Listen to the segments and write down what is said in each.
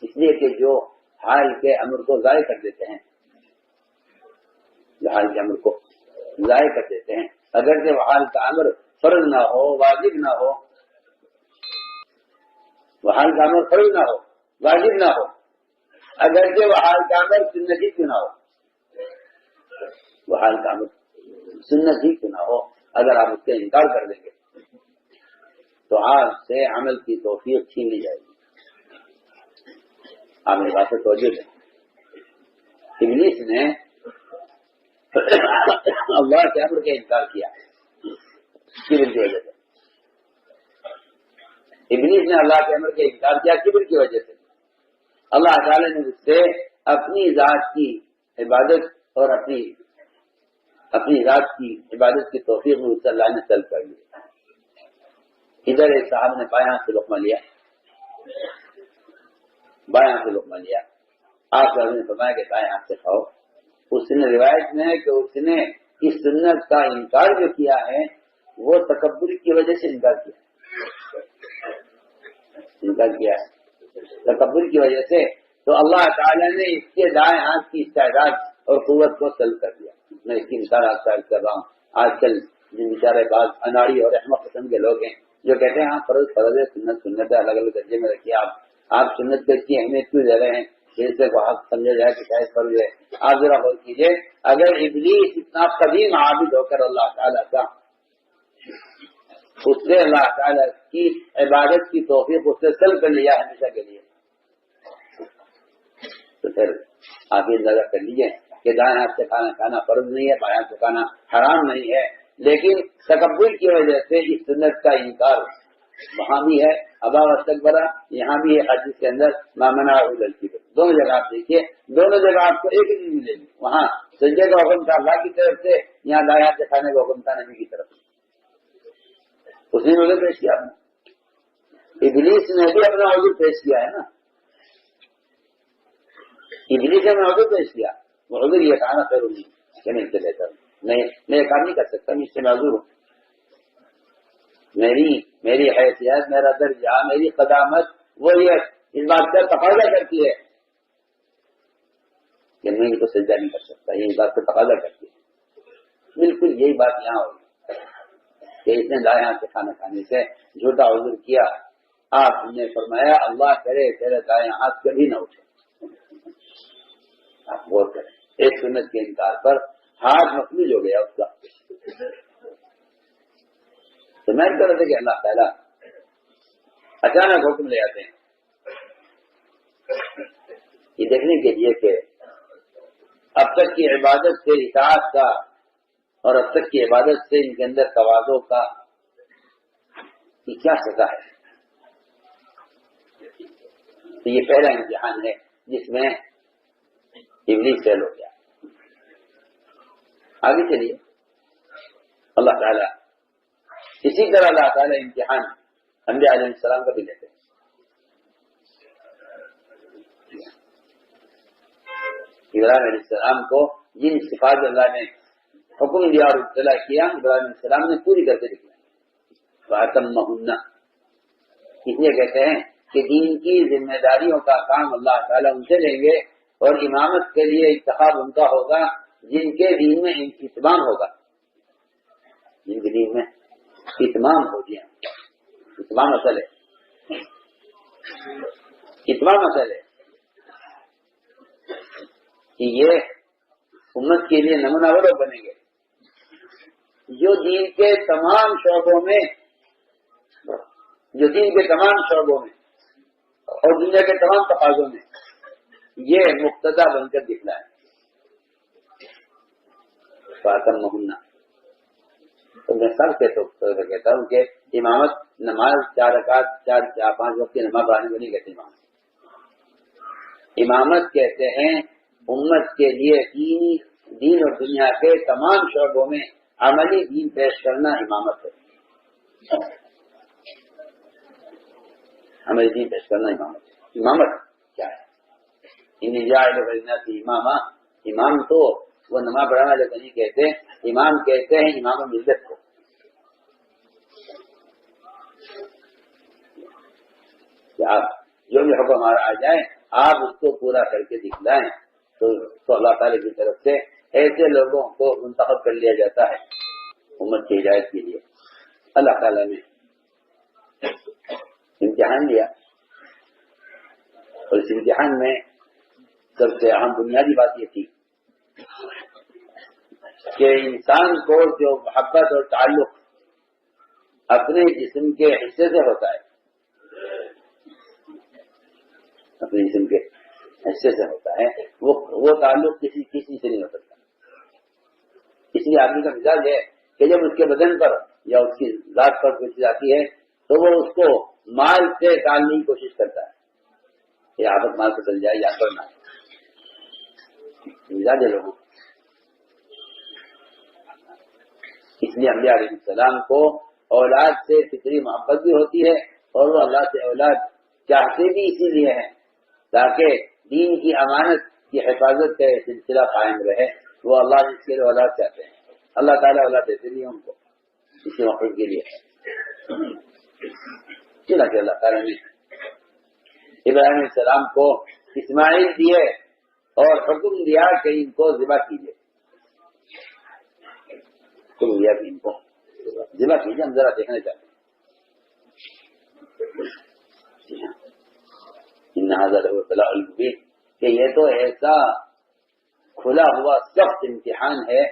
اس لیے کہ جو حال کے امر کو ضائع کر دیتے ہیں، جو حال کے امر کو ضائع کر دیتے ہیں، اگر کہ وہ حال کا امر فرض نہ ہو، واجب نہ ہو، وہ حال کا امر فرض نہ ہو، واجب نہ ہو، اگر کہ وہ حال کا امر سنتی کیوں نہ ہو، وہ حال کا امر سنت ہی کیوں نہ ہو، اگر آپ اس کا انکار کر دیں گے تو آپ سے عمل کی توفیق چھین لی جائے گی۔ آپ میری بات سے توجہ دیں۔ ابلیس نے اللہ کے امر کا انکار کیا کبر کی وجہ سے، ابلیس نے اللہ کے امر کا انکار کیا کبر کی وجہ سے۔ اللہ تعالی نے اس سے اپنی ذات کی عبادت اور اپنی ذات کی عبادت کی توفیق میں اس اللہ نے طلب کر لی۔ ادھر ایک صاحب نے بائیں ہاتھ سے لقمہ لیا، بائیں ہاتھ سے لقمہ لیا، آپ نے فرمایا کہ دائیں ہاتھ سے کھاؤ۔ اس نے روایت میں ہے کہ اس نے اس سنت کا انکار جو کیا ہے وہ تکبر کی وجہ سے انکار کیا ہے تکبر کی وجہ سے۔ تو اللہ تعالیٰ نے اس کے دائیں ہاتھ کی استعداد اور قوت کو سلب کر دیا۔ میں اس کی مثال آپ سے کر رہا ہوں۔ آج کل جن بیچارے بعض اناڑی اور احمق قسم کے لوگ ہیں جو کہتے ہیں ہاں فرض ہے، سنت ہے، الگ الگ درجے میں رکھیے۔ آپ سنت کو اس کی اہمیت کیوں دے رہے ہیں؟ جس سے کو حق سمجھا جائے کہ شاید فرض ہے۔ آپ ذرا غور کیجیے، اگر ابلیس اتنا قدیم عابد ہو کر اللہ تعالیٰ کا اس سے اللہ تعالیٰ کی عبادت کی توفیق اس سے سلب کر لیا ہمیشہ کے لیے، تو پھر آپ یہ اندازہ کر لیجیے کہ دائیں ہاتھ سے کھانا فرض نہیں ہے، بائیں ہاتھ سے کھانا حرام نہیں ہے، لیکن تکبر کی وجہ سے اس سنت کا انکار وہاں بھی ہے، ابا واستکبر، یہاں بھی ہے حدیث کے اندر ما منعہ الا الکبر۔ دونوں جگہ آپ دیکھیے، دونوں جگہ آپ کو ایک ہی ملے گی، وہاں سجدے کا حکم تھا اللہ کی طرف سے، یہاں دائیں ہاتھ سے کھانے کا حکم تھا نبی کی طرف سے۔ اس نے عذر پیش کیا، ابلیس نے بھی اپنا عذر پیش کیا ہے نا، ابلیس نے اپنا عذر پیش کیا، وہ عذر یہ کہا نا خیر نہیں کہ نہیں سے بہتر میں یہ کام نہیں کر سکتا، میں اس سے معذور ہوں، میری حیثیت، میرا درجہ، میری قدامت وہ یہ اس بات کا تقاضا کرتی ہے کہ میں ان کو سجدہ نہیں کر سکتا، یہ اس بات کا تقاضا کرتی ہے۔ بالکل یہی بات یہاں ہوئی کہ اس نے دائیں ہاتھ سے کھانا کھانے سے جھوٹا عذر کیا۔ آپ نے فرمایا اللہ کرے تیرے دائیں ہاتھ کبھی نہ اٹھے۔ آپ غور کریں، ایک سنت کے انکار پر ہاتھ مفلوج ہو گیا اس کا۔ تو میں کہہ رہا تھا کہ اللہ تعالیٰ اچانک حکم لے آتے ہیں یہ دیکھنے کے لیے کہ اب تک کی عبادت سے اطاعت کا اور اب تک کی عبادت سے ان کے اندر تواضع کا یہ کیا سزا ہے۔ تو یہ پہلا امتحان ہے جس میں ابلیس فیل ہو گیا۔ آگے چلیے، اللہ تعالیٰ اسی طرح اللہ تعالیٰ امتحان انبیاء علیہ السلام کا بھی لیتے ہیں۔ ابراہیم علیہ السلام کو جن صفات اللہ نے حکم دیا اور اطلاع کیا، ابراہیم علیہ السلام نے پوری کر کے دکھلائی۔ فَأَتَمَّهُنَّ، اس لیے کہتے ہیں کہ دین کی ذمہ داریوں کا کام اللہ تعالیٰ ان سے لیں گے اور امامت کے لیے انتخاب ان کا ہوگا جن کے دین میں اتمام ہوگا، جن کے دین میں اتمام ہو گیا۔ اتمام اصل ہے، اتمام اصل ہے کہ یہ امت کے لیے نمونہ وہ لوگ بنیں گے جو دین کے تمام شعبوں میں اور دنیا کے تمام تقاضوں میں یہ مقتدا بن کر دکھلائے۔ فاطم محنہ، تو میں سب سے کہتا ہوں کہ امامت نماز 4 رکعت 4-5 وقت کی نماز پڑھانے کو نہیں کہتے امامت کہتے ہیں امت کے لیے دین اور دنیا کے تمام شعبوں میں عملی دین پیش کرنا امامت ہے۔ عملی دین پیش کرنا امامت ہے۔ امامت کیا ہے؟ انی جاعل فی الناس اماما، امام تو وہ نماز پڑھانا جو نہیں کہتے، امام کہتے ہیں امام ملت کو۔ کہ آپ جو بھی حکم ہمارا آ جائے آپ اس کو پورا کر کے دکھلائیں تو اللہ تعالیٰ کی طرف سے ایسے لوگوں کو منتخب کر لیا جاتا ہے امت کی ہدایت کے لیے۔ اللہ تعالیٰ نے امتحان لیا اور اس امتحان میں سب سے اہم بنیادی بات یہ تھی کہ انسان کو جو محبت اور تعلق اپنے جسم کے حصے سے ہوتا ہے، اپنے جسم کے حصے سے ہوتا ہے، وہ تعلق کسی سے نہیں ہو سکتا۔ اس لیے آدمی کا مزاج ہے کہ جب اس کے بدن پر یا اس کی ذات پر کوئی چیز آتی ہے تو وہ اس کو مال سے ٹالنے کی کوشش کرتا ہے، یہ عادت مال سے چل جائے یا کرنا مزاج ہے لوگوں۔ اس لیے انبیاء علیہ السلام کو اولاد سے فطری محبت بھی ہوتی ہے اور وہ اللہ سے اولاد چاہتے بھی اسی لیے ہیں تاکہ دین کی امانت کی حفاظت کا سلسلہ قائم رہے۔ وہ اللہ جس کے لیے اولاد چاہتے ہیں، اللہ تعالیٰ اولاد دیتے نہیں ان کو اسی مقصد کے لیے۔ چنانچہ اللہ تعالیٰ نے ابراہیم علیہ السلام کو اسماعیل دیے اور حکم دیا کہ ان کو ذبح کیجیے، حکم دیا کہ ان کو ذبح کیجیے۔ ہم ذرا دیکھنا چاہتے ہیں ان هذا لهو البلاء المبین کہ یہ تو ایسا کھلا ہوا سخت امتحان ہے،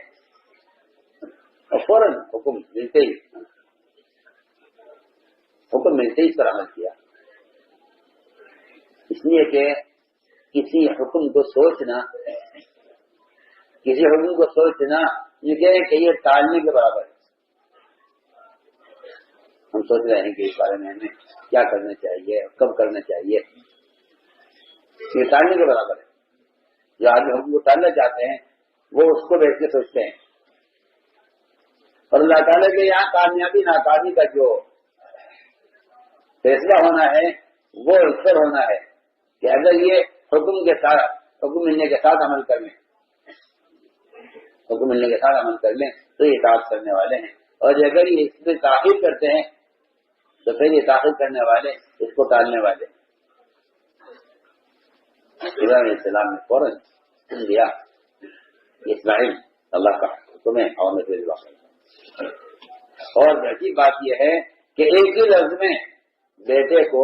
اور فوراً حکم ملتے ہی اس پر عمل کیا، اس لیے کہ کسی حکم کو سوچنا یہ کہ یہ ٹالنے کے برابر ہے۔ ہم سوچ رہے ہیں کہ اس بارے میں ہمیں کیا کرنا چاہیے، کب کرنا چاہیے، یہ ٹالنے کے برابر ہے۔ جو آدمی حکم کو ٹالنا چاہتے ہیں وہ اس کو بیٹھ کے سوچتے ہیں، اور اللہ تعالیٰ کے یہاں کامیابی ناکامی کا جو فیصلہ ہونا ہے وہ اس پر ہونا ہے کہ اگر یہ حکم ملنے کے ساتھ عمل کر لیں تو یہ اطاعت کرنے والے ہیں، اور اگر یہ اس میں تاخیر کرتے ہیں تو پھر یہ تاخیر کرنے والے اس کو ٹالنے والے۔ ابراہیم علیہ السلام نے فوراً سن لیا اسماعیل اللہ کا حکم ہے اور میں تیری بات کرتا ہوں۔ اور عجیب بات یہ ہے کہ ایک ہی لفظ میں بیٹے کو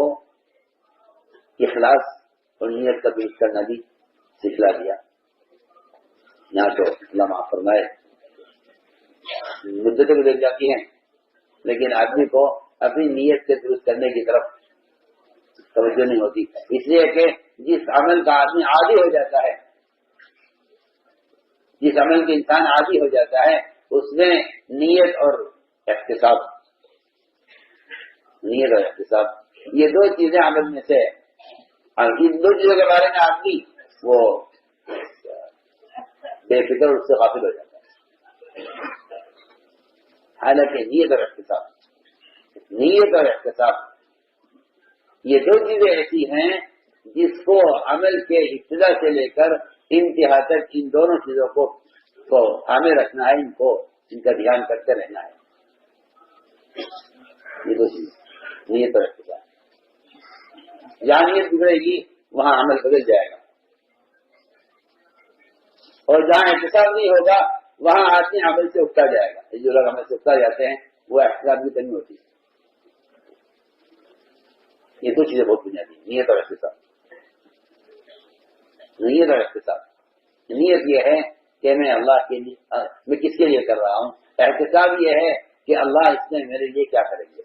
اخلاص اور نیت کا درست کرنا بھی سکھلا دیا۔ یہاں تو اللہ معاف فرمائے مدتیں گزر جاتی ہیں لیکن آدمی کو اپنی نیت سے درست کرنے کی طرف توجہ نہیں ہوتی، اس لیے کہ جس عمل کا آدمی عادی ہو جاتا ہے، جس عمل کے انسان عادی ہو جاتا ہے اس میں نیت اور احتساب یہ دو چیزیں عمل میں سے، ان دو چیزوں کے بارے میں آدمی وہ بے فکر اس سے غافل ہو جاتا ہے۔ حالانکہ نیت اور احتساب یہ دو چیزیں ایسی ہیں جس کو عمل کے ابتدا سے لے کر انتہا تک ان دونوں چیزوں کو تھامے رکھنا ہے، ان کا دھیان کرتے رہنا ہے۔ یہ دو چیزیں نیت اور احتساب، جہاں نیت بگڑے گی وہاں عمل بدل جائے گا، اور جہاں احتساب نہیں ہوگا وہاں آدمی عمل سے اکتا جائے گا۔ جو لوگ عمل سے اکتا جاتے ہیں وہ احتساب کی کمی ہوتی ہے۔ یہ دو چیزیں بہت بنیادی ہیں، نیت اور احتساب۔ نیت یہ ہے کہ میں اللہ کے لیے، میں کس کے لیے کر رہا ہوں۔ احتساب یہ ہے کہ اللہ اس میں میرے لیے کیا کریں گے،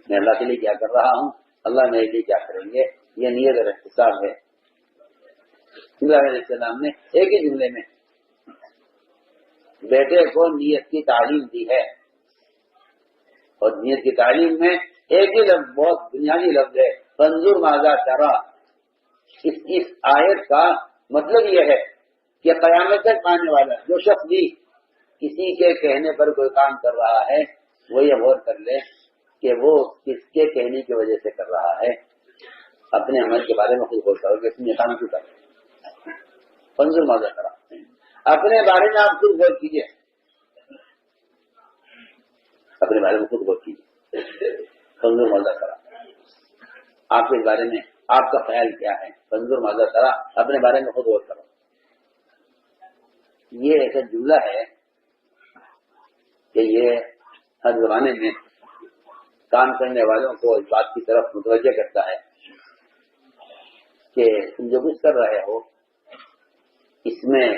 میں اللہ کے لیے کیا کر رہا ہوں، اللہ میرے لیے کیا کریں گے۔ یہ نیت اور احتساب ہے۔ ابراہیم علیہ السلام نے ایک ہی جملے میں بیٹے کو نیت کی تعلیم دی ہے، اور نیت کی تعلیم میں ایک ہی لفظ بہت بنیادی لفظ ہے، فانظر ماذا تری۔ اس آیت کا مطلب یہ ہے کہ قیامت تک آنے والا جو شخص بھی کسی کے کہنے پر کوئی کام کر رہا ہے وہ یہ غور کر لے کہ وہ کس کے کہنے کی وجہ سے کر رہا ہے، اپنے عمل کے بارے میں خود غور کرو کہ اس میں کام کیوں کر رہے ہیں۔ فانظر ماذا تری، اپنے بارے میں آپ خود غور کیجیے، اپنے بارے میں خود غور کیجیے۔ فانظر ماذا تری، آپ کے بارے میں آپ کا خیال کیا ہے؟ فانظر ماذا ترى، اپنے بارے میں خود غور کرو. یہ ایسا جملہ ہے کہ یہ ہر زمانے میں کام کرنے والوں کو اس بات کی طرف متوجہ کرتا ہے کہ تم جو کچھ کر رہے ہو اس میں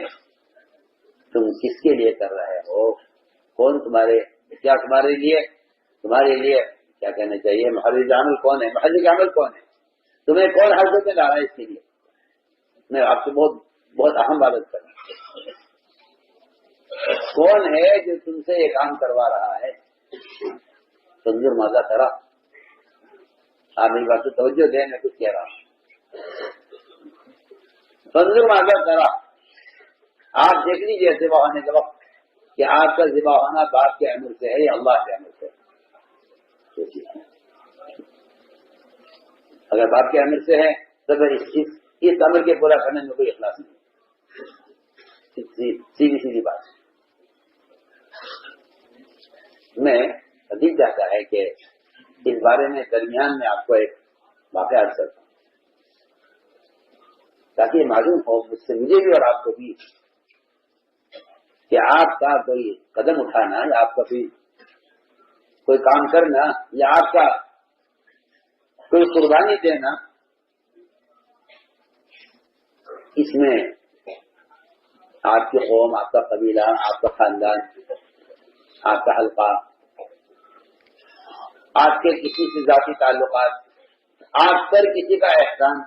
تم کس کے لیے کر رہے ہو، کون تمہارے لیے کیا کہنا چاہیے، محرک عمل کون ہے، محرک عمل کون ہے، تمہیں کون حرکت میں لا رہا ہے. اس کے لیے میں آپ سے بہت بہت اہم بات کر رہا ہوں. کون ہے جو تم سے یہ کام کروا رہا ہے؟ فانظر ماذا ترى. آپ میری بات سے توجہ دیں، میں کچھ کہہ رہا ہوں. فانظر ماذا ترى، آپ دیکھ لیجیے ذبح ہونے کے وقت کہ آپ کا ذبح ہونا باپ کے امر سے ہے یا اللہ کے امر سے ہے. اگر باپ کے امر سے ہے تو پھر اس امر کے پورا کرنے میں کوئی اخلاص نہیں. سیدھی بات. میں عزیز چاہتا ہے کہ اس بارے میں درمیان میں آپ کو ایک واقعہ عرض کرتا ہوں تاکہ یہ معلوم ہو مجھ سے مجھے بھی اور آپ کو بھی کہ آپ کا کوئی قدم اٹھانا یا آپ کا کوئی کام کرنا یا آپ کا کوئی قربانی دینا، اس میں آپ کی قوم، آپ کا قبیلہ، آپ کا خاندان، آپ کا حلقہ، آپ کے کسی سے ذاتی تعلقات، آپ پر کسی کا احسان،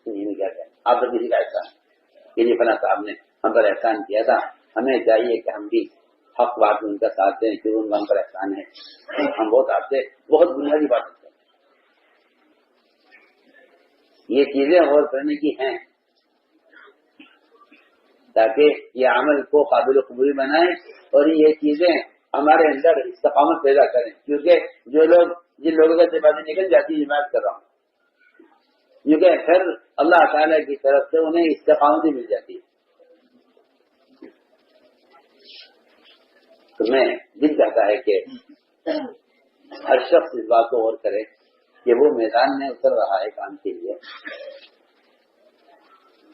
کیا کہیں آپ پر کسی کا احسان کہ جی فلاں صاحب نے ہم پر احسان کیا تھا، ہمیں چاہیے کہ ہم بھی حق بات میں ان کا ساتھ دیں کہ ان کا ہم پر احسان ہے. ہم بہت آپ سے بہت بنیادی بات کرتے ہیں. یہ چیزیں غور کرنے کی ہیں تاکہ یہ عمل کو قابل قبول بنائیں اور یہ چیزیں ہمارے اندر استقامت پیدا کریں. کیونکہ جن لوگوں سے باتیں نکل جاتی ہے، میں کر رہا ہوں، کیونکہ پھر اللہ تعالیٰ کی طرف سے انہیں استقامت ہی مل جاتی ہے. تو میں دل چاہتا ہے کہ ہر شخص اس بات کو غور کرے کہ وہ میدان میں اتر رہا ہے کام کے لیے،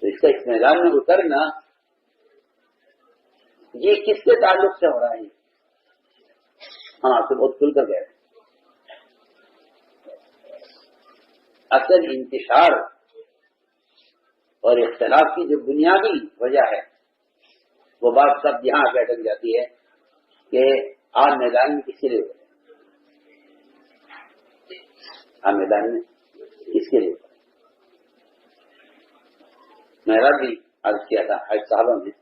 تو اس میدان میں اترنا یہ کس کے تعلق سے ہو رہا ہے؟ ہم آپ سے بہت کھل کر گئے. اصل انتشار اور اختلاف کی جو بنیادی وجہ ہے وہ بات سب یہاں بیٹھ جاتی ہے کہ آپ میدان میں کس کے لیے اترے، آپ میدان میں کس کے لیے اترے. میرا بھی عرض کیا تھا حج صاحبہ نے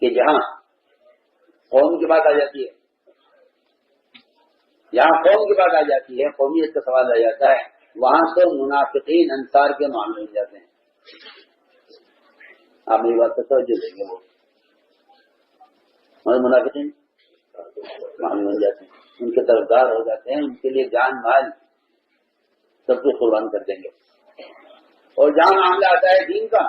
کہ جہاں قوم کی بات آ جاتی ہے، جہاں قوم کی بات آ جاتی ہے، قومیت کا سوال آ جاتا ہے، وہاں تو منافقین انصار کے معاملے ہو جاتے ہیں. آپ میری بات پر توجہ دیں گے، وہ منافقین معاملے ہو جاتے ہیں، ان کے طرفدار ہو جاتے ہیں، ان کے لیے جان مال سب کچھ قربان کر دیں گے. اور جہاں معاملہ آتا ہے دین کا،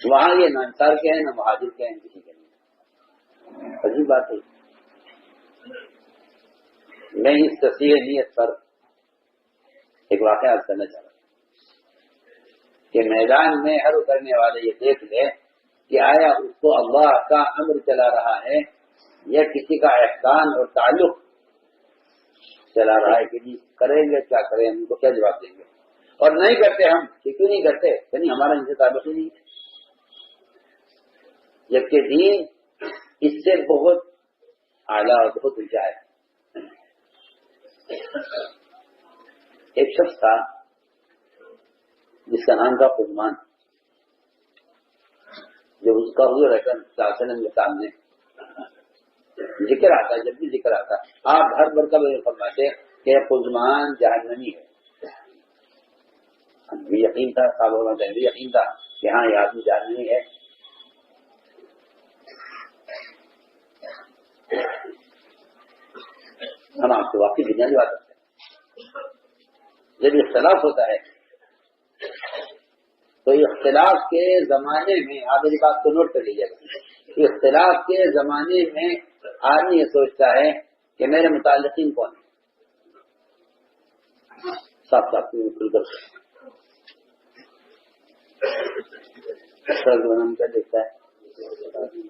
وہاں یہ نہ انصار کے ہیں نہ مہاجر کے ہیں، کسی کے نہیں. عجیب بات ہے. میں اس تصحیح نیت پر ایک واقعہ کرنا چاہ رہا ہوں کہ میدان میں ہر اترنے والے یہ دیکھ لے کہ آیا اس کو اللہ کا امر چلا رہا ہے یا کسی کا احسان اور تعلق چلا رہا ہے کہ جی کریں گے کیا کریں، ہم کو کیا جواب دیں گے، اور نہیں کرتے ہم کہ کیوں نہیں کرتے، یعنی ہمارا ان سے تعلق ہی نہیں. جبکہ دین اس سے بہت اعلیٰ اور بہت اونچا ہے. ایک شخص تھا جس کا نام تھا قدمان. جب اس کا حضور اکرم صلی اللہ علیہ وسلم کے سامنے ذکر آتا، جب بھی ذکر آتا آپ ہر مرتبہ یہ فرماتے کہ قدمان جہنمی ہے. بھی یقین تھا، صحابہ کا بھی یقین تھا کہ ہاں یہ آدمی جہنمی ہے. ہم آپ سے واقعی بنیادی بات کرتے ہیں. جب اختلاف ہوتا ہے تو اختلاف کے زمانے میں آپ میری بات کو نوٹ کر لیجیے گا، اختلاف کے زمانے میں آدمی یہ سوچتا ہے کہ میرے متعلقین کون ہیں، صاف صاف کھل کر کیا دیکھتا ہے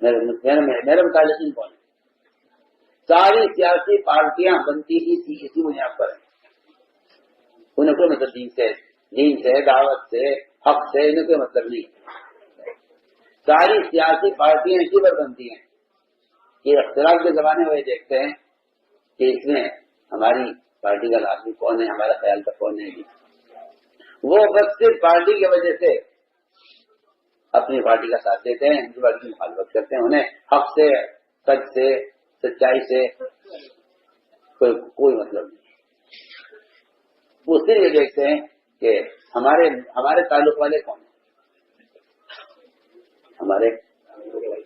میرے متعلقین کون ہیں. ساری سیاسی پارٹیاں بنتی ہی تھی اسی بنیاد پر ہیں. انہیں کوئی مطلب دین سے دعوت سے حق سے انہیں کوئی مطلب نہیں. ساری سیاسی پارٹیاں اسی پر بنتی ہیں کہ اختلاف کے زمانے میں دیکھتے ہیں کہ اس میں ہماری پارٹی کا آدمی کون ہے، ہمارا خیال کا کون ہے. وہ بس صرف پارٹی کی وجہ سے اپنی پارٹی کا ساتھ دیتے ہیں، ان کی پارٹی کی مخالفت کرتے ہیں. انہیں حق سے، سچ سے، سچائی سے کوئی مطلب نہیں. وہ صرف یہ دیکھتے ہیں کہ ہمارے تعلق والے کون ہیں.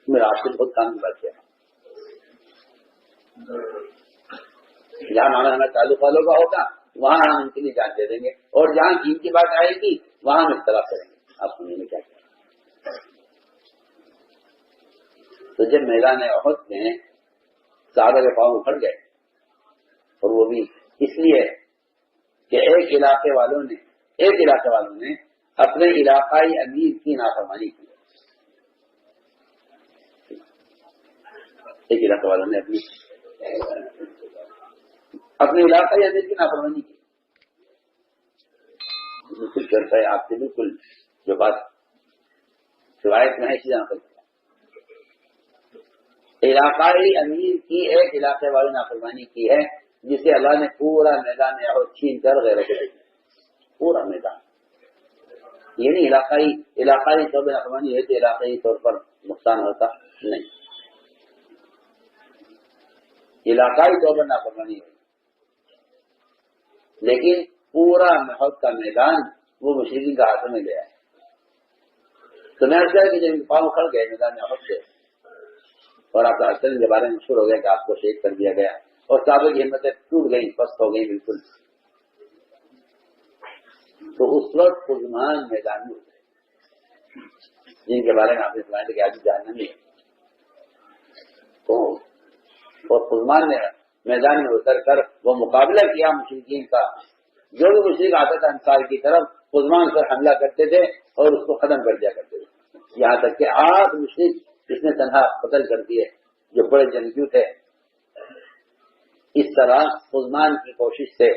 میرا آپ سے بہت کام کی بات ہے. جہاں ہمارے تعلق والوں کا ہوگا وہاں ہم ان کے لیے جان دے دیں گے، اور جہاں دین کی بات آئے گی وہاں ہم اختلاف کریں گے. آپ سنیں گے کیا کیا. تو جب میدان احد میں صحابہ کے پاؤں اکھڑ گئے، اور وہ بھی اس لیے کہ ایک علاقے والوں نے اپنے علاقائی امیر کی نافرمانی کی. ایک علاقے والوں نے اپنے علاقائی امیر کی نافرمانی کی. بالکل کرتا ہے آپ سے، بالکل جو بات روایت میں ہے اسی جگہ پر علاقائی امیر کی ایک علاقے والوں نے نافرمانی کی ہے، جسے اللہ نے پورا میدان احد چھین کر غیرت کر دیا. پورا میدان، یہ نہیں علاقائی طور پر نافرمانی ہے تو علاقائی طور پر نقصان ہوتا نہیں. علاقائی طور پر نافرمانی ہوئی، لیکن پورا احد کا میدان وہ مشرکین کا ہاتھ میں گیا ہے. تو میں کہ جب پاؤں کھڑ گئے میدان احد سے، اور آپ کا حسن کے بارے میں مشہور ہو گیا کہ آپ کو شہید کر دیا گیا، اور صحابہ کی ہمتیں ٹوٹ گئی، پست ہو گئی بالکل. تو اس وقت خزمان میدان میں اترے، جن کے بارے میں آپ نے سنا کہ آج جہنمی ہے. اور خزمان نے میدان میں اتر کر وہ مقابلہ کیا مشرکین کا. جو بھی مشرک آتا تھا انصار کی طرف، خزمان پر حملہ کرتے تھے اور اس کو ختم کر دیا کرتے تھے. یہاں تک کہ 8 مشرک اس نے تنہا قتل کر دیے جو بڑے جنگجو تھے. اس طرح خزمان کی کوشش سے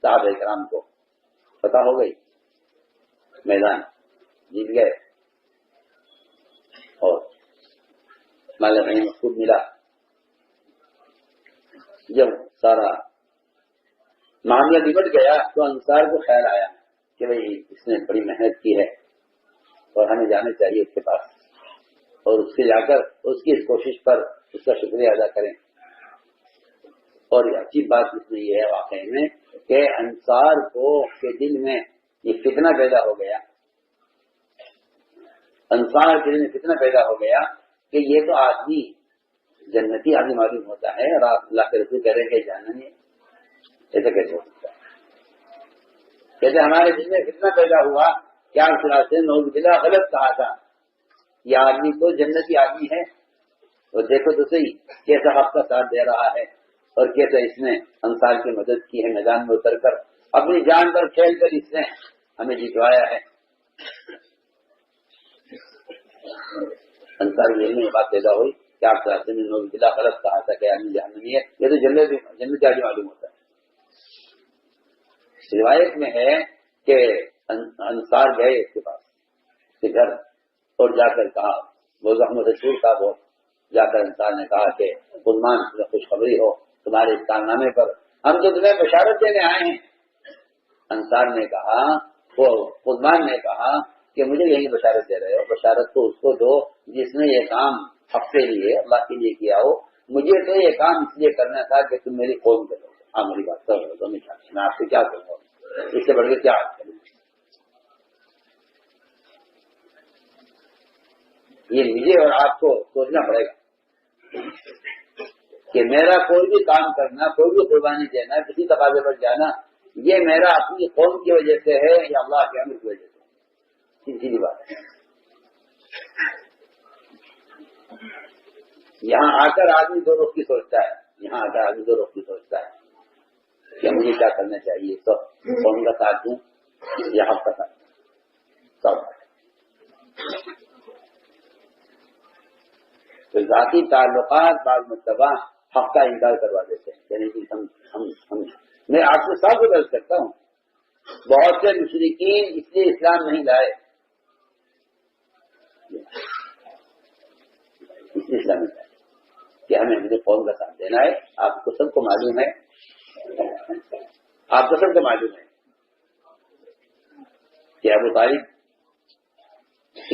صحابہ کرام کو فتح ہو گئی، میدان جیت گئے اور مال غنیمت خود ملا. جب سارا معاملہ نمٹ گیا تو انصار کو خیال آیا کہ بھئی اس نے بڑی محنت کی ہے اور ہمیں جانا چاہیے اس کے پاس، اور اس سے جا کر اس کی اس کوشش پر اس کا شکریہ ادا کریں. اور عجیب بات اس میں یہ ہے واقعی میں کہ انصار کو کے دل میں یہ فتنہ پیدا ہو گیا، انصار کے دل میں فتنہ پیدا ہو گیا کہ یہ تو آدمی جنتی آدمی معلوم ہوتا ہے اور اللہ کے رسول کہہ رہے ہیں کہ جہنمی ہے. ایسا کیسے ہو سکتا ہے؟ کہتے ہمارے دل میں فتنہ پیدا ہوا، کیا نعوذ باللہ غلط کہا تھا، یہ آدمی تو جنتی آدمی ہے، اور دیکھو تو صحیح کیسا حق کا ساتھ دے رہا ہے، اور کیسے اس نے انصار کی مدد کی ہے. میدان میں اتر کر اپنی جان پر کھیل کر اس نے ہمیں جتوایا ہے. انصار میں یہ بات پیدا ہوئی کہ آپ سے نعوذ باللہ غلط کہا تھا کہ آدمی جہنمی ہے، یہ تو جنتی آدمی معلوم ہوتا ہے. روایت میں ہے کہ انصار گئے اس کے پاس کے گھر اور جا کر کہا، وہ زخم رسول کا وہ جا کر انصار نے کہا کہ خزمان تمہیں خوشخبری ہو تمہارے اس کارنامے پر، ہم تو تمہیں بشارت دینے آئے ہیں. انصار نے کہا، وہ خزمان نے کہا کہ مجھے یہی بشارت دے رہے ہو، بشارت تو اس کو دو جس نے یہ کام حق کے لیے اللہ کے لیے کیا ہو. مجھے تو یہ کام اس لیے کرنا تھا کہ تم میری قوم کرو. ہاں میری بات کر رہے ہو، میں آپ سے کیا کروں، اس سے بڑھ کے کیا کروں. یہ مجھے اور آپ کو سوچنا پڑے گا کہ میرا کوئی بھی کام کرنا، کوئی بھی قربانی دینا، کسی تقاضے پر جانا، یہ میرا اپنی قوم کی وجہ سے ہے یا اللہ کے امر کی وجہ سے. سیدھی بات ہے. یہاں آ کر آدمی دو رخ کی سوچتا ہے، یہاں آ کر آدمی دو رخ کی سوچتا ہے کہ مجھے کیا کرنا چاہیے، تو قوم کا ساتھ دوں یا حق کا ساتھ دوں، سب تو ذاتی تعلقات بعض مرتبہ حق کا انکار کروا دیتے ہیں، یعنی کہ ہم میں آپ کو سب کو درج کرتا ہوں، بہت سے مشرکین اس لیے اسلام نہیں لائے، اس لیے اسلام نہیں لائے کہ ہمیں اپنے قوم کا ساتھ دینا ہے۔ آپ کو سب کو معلوم ہے، آپ کو سب کو معلوم ہے کہ ابو طالب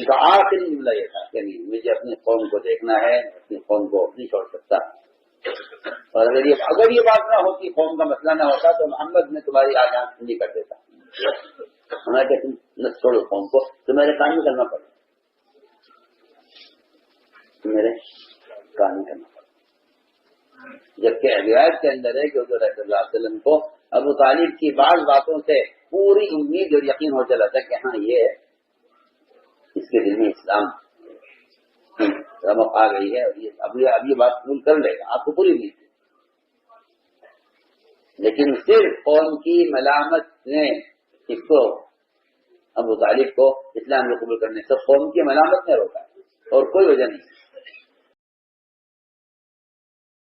کا آخری جملہ یہ تھا کہ نہیں، مجھے اپنی قوم کو دیکھنا ہے، اپنی قوم کو نہیں چھوڑ سکتا، اور اگر یہ بات نہ ہوتی، قوم کا مسئلہ نہ ہوتا تو محمد میں تمہاری آنکھ ٹھنڈی کر دیتا، ہمیں کہ تم نہ چھوڑو قوم کو، تمہارے کام کرنا پڑے، میرے کام کرنا پڑے۔ جبکہ روایت کے اندر ہے کہ حضور صلی اللہ علیہ وسلم کو ابو طالب کی بعض باتوں سے پوری امید اور یقین ہو چلا تھا کہ ہاں یہ اس کے دل میں اسلام رمق آ گئی ہے، اور اب یہ بات قبول کر لے گا، آپ کو پوری امید ہے۔ لیکن صرف قوم کی ملامت نے اس کو، ابو طالب کو اسلام کو قبول کرنے سے قوم کی ملامت نے روکا، اور کوئی وجہ نہیں۔